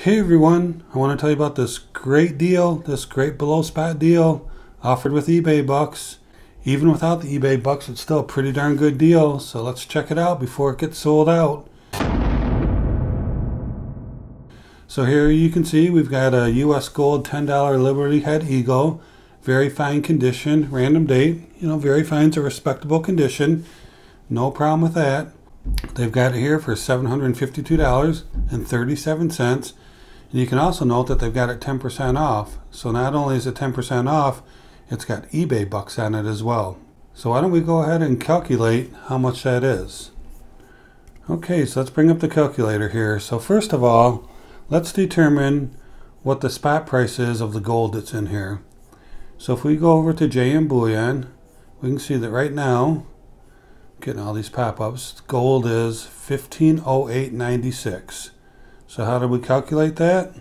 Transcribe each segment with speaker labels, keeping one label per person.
Speaker 1: Hey everyone, I want to tell you about this great deal, this great below spot deal offered with eBay bucks. Even without the eBay bucks, it's still a pretty darn good deal, so let's check it out before it gets sold out. So here you can see we've got a US Gold $10 Liberty Head Eagle, very fine condition, random date, very fine's a respectable condition, no problem with that. They've got it here for $752.37. And you can also note that they've got it 10% off. So not only is it 10% off, it's got eBay bucks on it as well. So why don't we go ahead and calculate how much that is. Okay, so let's bring up the calculator here. So first of all, let's determine what the spot price is of the gold that's in here. So if we go over to JM Bullion, we can see that right now, getting all these pop-ups, gold is 1508.96. So how do we calculate that?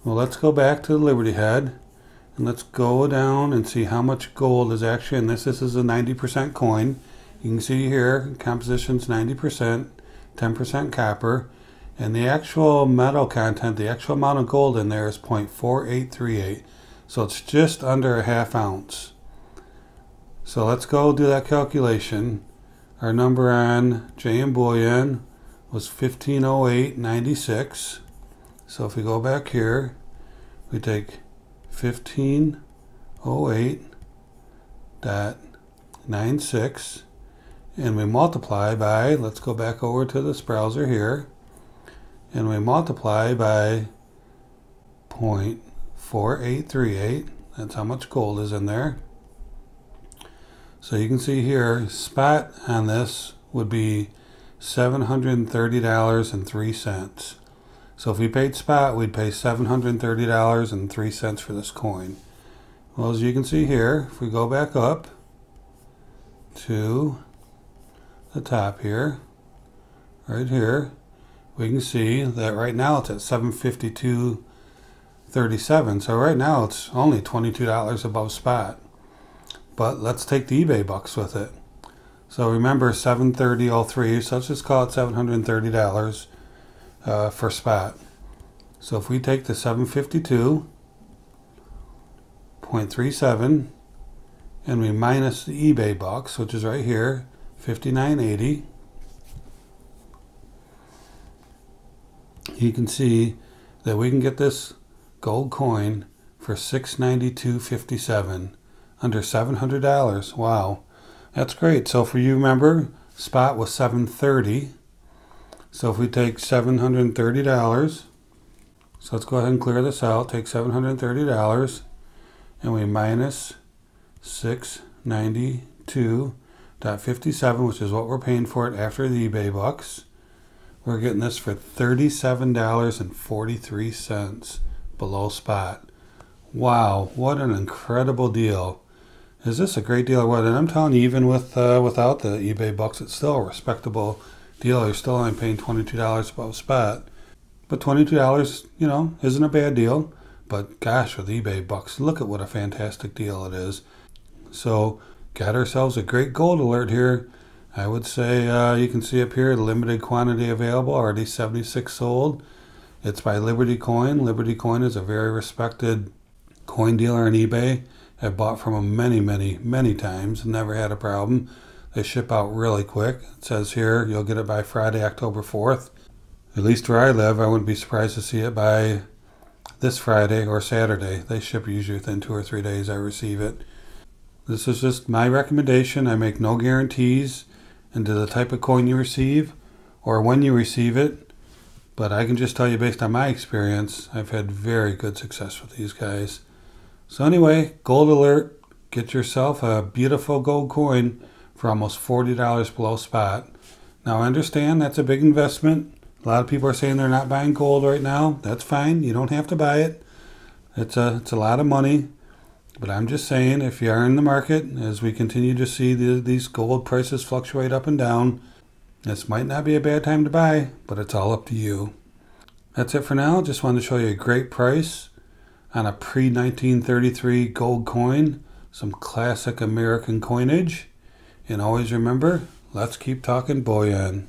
Speaker 1: Well, let's go back to the Liberty Head and let's go down and see how much gold is actually in this. This is a 90% coin. You can see here composition's 90%, 10% copper, and the actual metal content, the actual amount of gold in there is 0.4838. So it's just under a half ounce. So let's go do that calculation. Our number on JM Bullion was 1508.96. So if we go back here, we take 1508.96 and we multiply by, let's go back over to this browser here, and we multiply by 0.4838. That's how much gold is in there. So you can see here, spot on this would be $730.03. So if we paid spot, we'd pay $730.03 for this coin. Well, as you can see here, if we go back up to the top here, right here, we can see that right now it's at $752.37. So right now it's only $22 above spot. But let's take the eBay bucks with it. So remember 730.03, so let's just call it $730 for spot. So if we take the 752.37 and we minus the eBay bucks, which is right here, 59.80, you can see that we can get this gold coin for $692.57. Under $700. Wow, that's great. So for you, remember, spot was $730. So if we take $730, so let's go ahead and clear this out. Take $730 and we minus 692.57, which is what we're paying for it after the eBay bucks. We're getting this for $37.43 below spot. Wow, what an incredible deal. Is this a great deal or what? And I'm telling you, even without the eBay bucks, it's still a respectable deal. You're still only paying $22 above spot. But $22, isn't a bad deal. But gosh, with eBay bucks, look at what a fantastic deal it is. So, got ourselves a great gold alert here. I would say you can see up here, limited quantity available, already 76 sold. It's by Liberty Coin. Liberty Coin is a very respected coin dealer on eBay. I've bought from them many times and never had a problem. They ship out really quick. It says here you'll get it by Friday, October 4th. At least where I live, I wouldn't be surprised to see it by this Friday or Saturday. They ship usually within 2 or 3 days I receive it. This is just my recommendation. I make no guarantees into the type of coin you receive or when you receive it. But I can just tell you based on my experience, I've had very good success with these guys. So anyway, gold alert, get yourself a beautiful gold coin for almost $40 below spot. Now I understand that's a big investment. A lot of people are saying they're not buying gold right now. That's fine, you don't have to buy it. It's a lot of money. But I'm just saying, if you are in the market, as we continue to see these gold prices fluctuate up and down, this might not be a bad time to buy, but it's all up to you. That's it for now. Just wanted to show you a great price on a pre-1933 gold coin, some classic American coinage. And always remember, let's keep talking bullion.